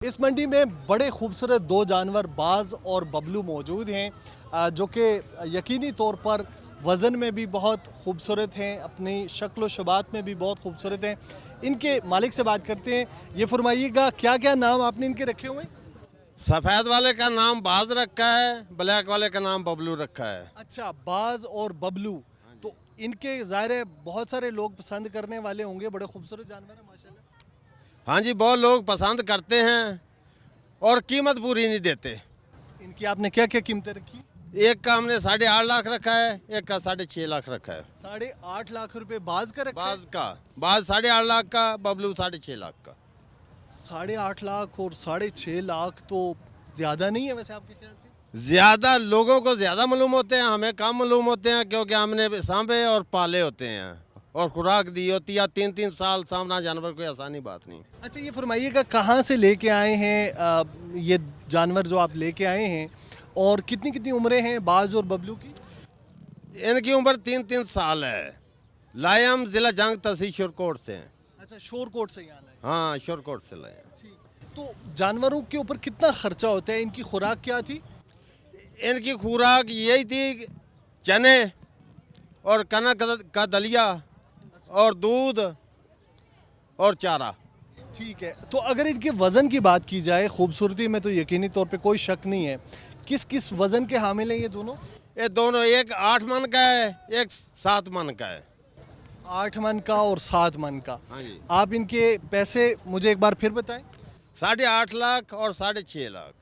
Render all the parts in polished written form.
اس منڈی میں بڑے خوبصورت دو جانور باز اور ببلو موجود ہیں جو کہ یقینی طور پر وزن میں بھی بہت خوبصورت ہیں، اپنی شکل و شبات میں بھی بہت خوبصورت ہیں۔ ان کے مالک سے بات کرتے ہیں۔ یہ فرمائیے گا کیا کیا نام آپ نے ان کے رکھے ہوئے ہیں؟ سفید والے کا نام باز رکھا ہے، بلیک والے کا نام ببلو رکھا ہے۔ اچھا، باز اور ببلو، تو ان کے ظاہر ہے بہت سارے لوگ پسند کرنے والے ہوں گے، بڑے خوبصورت جانور ہیں ماشاءاللہ۔ ہاں جی، بہت لوگ پسند کرتے ہیں اور قیمت پوری نہیں دیتے۔ ان کی آپ نے کیا کیا قیمتیں رکھی؟ ایک کا ہم نے 8.5 لاکھ رکھا ہے، ایک کا 6.5 لاکھ رکھا ہے۔ 8.5 لاکھ روپے باز کا رکھا ہے؟ باز 8.5 لاکھ کا، ببلو 6.5 لاکھ کا۔ 8.5 لاکھ اور 6.5 لاکھ تو زیادہ نہیں ہے ویسے آپ کے خیال سے؟ زیادہ لوگوں کو زیادہ معلوم ہوتے ہیں، ہمیں کم معلوم ہوتے ہیں، کیونکہ ہم نے سانبھے اور پالے ہوتے ہیں اور خوراک دی ہوتی ہے۔ 3 سال سامنا جانور کوئی آسانی بات نہیں۔ اچھا، یہ فرمائیے گا کہاں سے لے کے آئے ہیں یہ جانور جو آپ لے کے آئے ہیں، اور کتنی عمریں ہیں باز اور ببلو کی؟ ان کی عمر 3 سال ہے۔ لائے ہم ضلع جنگ تحصیل شورکوٹ سے ہیں۔ اچھا، شور کوٹ سے یہاں لائے؟ ہاں، شورکوٹ سے لائے ہیں۔ ٹھیک، تو جانوروں کے اوپر کتنا خرچہ ہوتا ہے؟ ان کی خوراک کیا تھی؟ ان کی خوراک یہی تھی، چنے اور کنک کا دلیا اور دودھ اور چارہ۔ ٹھیک ہے، تو اگر ان کے وزن کی بات کی جائے، خوبصورتی میں تو یقینی طور پہ کوئی شک نہیں ہے، کس وزن کے حامل ہیں یہ دونوں؟ یہ دونوں، ایک 8 من کا ہے، ایک 7 من کا ہے۔ 8 من کا اور 7 من کا۔ ہاں جی، آپ ان کے پیسے مجھے ایک بار پھر بتائیں۔ 8.5 لاکھ اور 6.5 لاکھ۔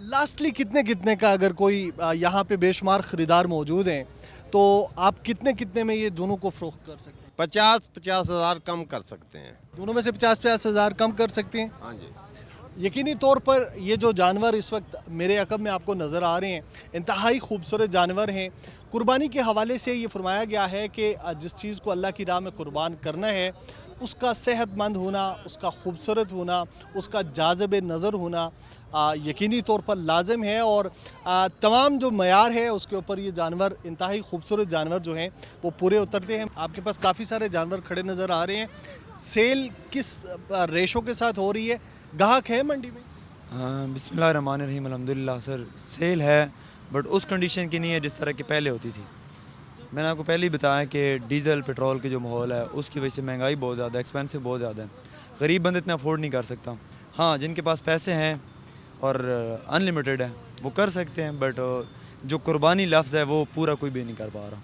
لاسٹلی کتنے کا، اگر کوئی یہاں پہ بے شمار خریدار موجود ہیں تو آپ کتنے میں یہ دونوں کو فروخت کر سکتے ہیں؟ 50 ہزار کم کر سکتے ہیں۔ دونوں میں سے 50 ہزار کم کر سکتے ہیں؟ ہاں جی۔ یقینی طور پر یہ جو جانور اس وقت میرے عقب میں آپ کو نظر آ رہے ہیں، انتہائی خوبصورت جانور ہیں۔ قربانی کے حوالے سے یہ فرمایا گیا ہے کہ جس چیز کو اللہ کی راہ میں قربان کرنا ہے، اس کا صحت مند ہونا، اس کا خوبصورت ہونا، اس کا جاذب نظر ہونا یقینی طور پر لازم ہے، اور تمام جو معیار ہے اس کے اوپر یہ جانور، انتہائی خوبصورت جانور جو ہیں وہ پورے اترتے ہیں۔ آپ کے پاس کافی سارے جانور کھڑے نظر آ رہے ہیں، سیل کس ریشو کے ساتھ ہو رہی ہے؟ گاہک ہے منڈی میں؟ بسم اللہ الرحمن الرحیم، الحمدللہ سر، سیل ہے بٹ اس کنڈیشن کی نہیں ہے جس طرح کی پہلے ہوتی تھی۔ میں نے آپ کو پہلے ہی بتایا کہ ڈیزل پیٹرول کے جو ماحول ہے اس کی وجہ سے مہنگائی بہت زیادہ ہے، ایکسپینسو بہت زیادہ ہے، غریب بندہ اتنا افورڈ نہیں کر سکتا۔ ہاں، جن کے پاس پیسے ہیں اور ان لمیٹیڈ ہے وہ کر سکتے ہیں، بٹ جو قربانی لفظ ہے وہ پورا کوئی بھی نہیں کر پا رہا۔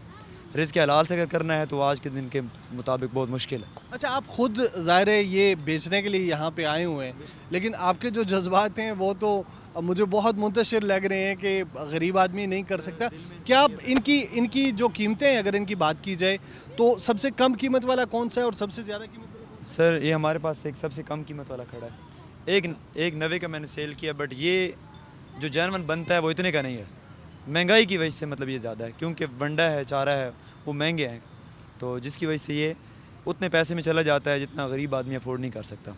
رزق حلال سے اگر کرنا ہے تو آج کے دن کے مطابق بہت مشکل ہے۔ اچھا، آپ خود ظاہر ہے یہ بیچنے کے لیے یہاں پہ آئے ہوئے ہیں، لیکن آپ کے جو جذبات ہیں وہ تو مجھے بہت منتشر لگ رہے ہیں کہ غریب آدمی نہیں کر سکتا۔ کیا آپ ان کی جو قیمتیں ہیں، اگر ان کی بات کی جائے تو سب سے کم قیمت والا کون سا ہے اور سب سے زیادہ قیمت والا کون سا؟ سر، یہ ہمارے پاس ایک سب سے کم قیمت والا کھڑا ہے، ایک 90 کا میں نے سیل کیا، بٹ یہ جو جینون بنتا ہے وہ اتنے کا نہیں ہے، مہنگائی کی وجہ سے مطلب یہ زیادہ ہے، کیونکہ ونڈا ہے، چارہ ہے، وہ مہنگے ہیں، تو جس کی وجہ سے یہ اتنے پیسے میں چلا جاتا ہے جتنا غریب آدمی افورڈ نہیں کر سکتا۔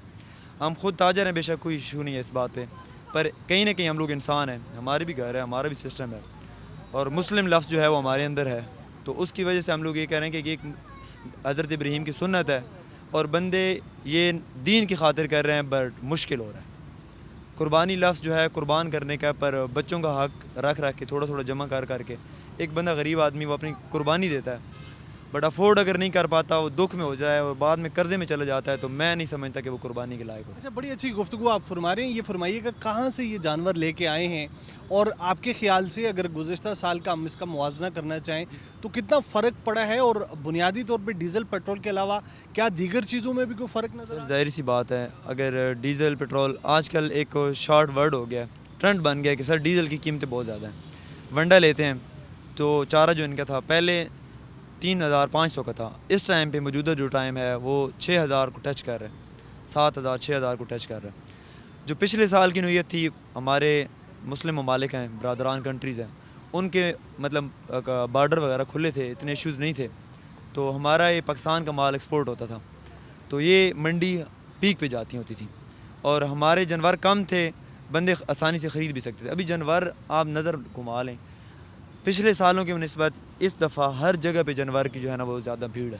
ہم خود تاجر ہیں، بے شک کوئی ایشو نہیں ہے اس بات پہ، پر کہیں نہ کہیں ہم لوگ انسان ہیں، ہمارے بھی گھر ہے، ہمارا بھی سسٹم ہے، اور مسلم لفظ جو ہے وہ ہمارے اندر ہے، تو اس کی وجہ سے ہم لوگ یہ کہہ رہے ہیں کہ ایک حضرت ابراہیم کی سنت ہے، اور بندے یہ دین کی خاطر کر رہے ہیں، بٹ مشکل ہو رہا ہے۔ قربانی لفظ جو ہے قربان کرنے کا، پر بچوں کا حق رکھ کے تھوڑا جمع کر کے ایک بندہ غریب آدمی وہ اپنی قربانی دیتا ہے، بٹ افورڈ اگر نہیں کر پاتا، وہ دکھ میں ہو جائے اور بعد میں قرضے میں چلا جاتا ہے، تو میں نہیں سمجھتا کہ وہ قربانی کے لائق ہو۔ اچھا، بڑی اچھی گفتگو آپ فرما رہے ہیں۔ یہ فرمائیے کہ کہاں سے یہ جانور لے کے آئے ہیں، اور آپ کے خیال سے اگر گزشتہ سال کا ہم اس کا موازنہ کرنا چاہیں تو کتنا فرق پڑا ہے، اور بنیادی طور پہ ڈیزل پیٹرول کے علاوہ کیا دیگر چیزوں میں بھی کوئی فرق نظر آ رہا ہے؟ ظاہر سی بات ہے، اگر ڈیزل پیٹرول آج کل ایک شارٹ ورڈ ہو گیا، ٹرنڈ بن گیا کہ سر ڈیزل کی قیمتیں بہت زیادہ ہیں۔ ونڈا لیتے ہیں تو چارہ جو ان کا تھا پہلے 3500 کا تھا، اس ٹائم پہ موجودہ جو ٹائم ہے وہ 6000 کو ٹچ کر رہا ہے، 7000 6000 کو ٹچ کر رہا ہے۔ جو پچھلے سال کی نوعیت تھی، ہمارے مسلم ممالک ہیں، برادران کنٹریز ہیں، ان کے مطلب بارڈر وغیرہ کھلے تھے، اتنے ایشوز نہیں تھے، تو ہمارا یہ پاکستان کا مال ایکسپورٹ ہوتا تھا، تو یہ منڈی پیک پہ جاتی ہوتی تھی، اور ہمارے جانور کم تھے، بندے آسانی سے خرید بھی سکتے تھے۔ ابھی جانور آپ نظر گھما لیں، پچھلے سالوں کی نسبت اس دفعہ ہر جگہ پہ جانور کی جو ہے نا وہ زیادہ بھیڑ ہے،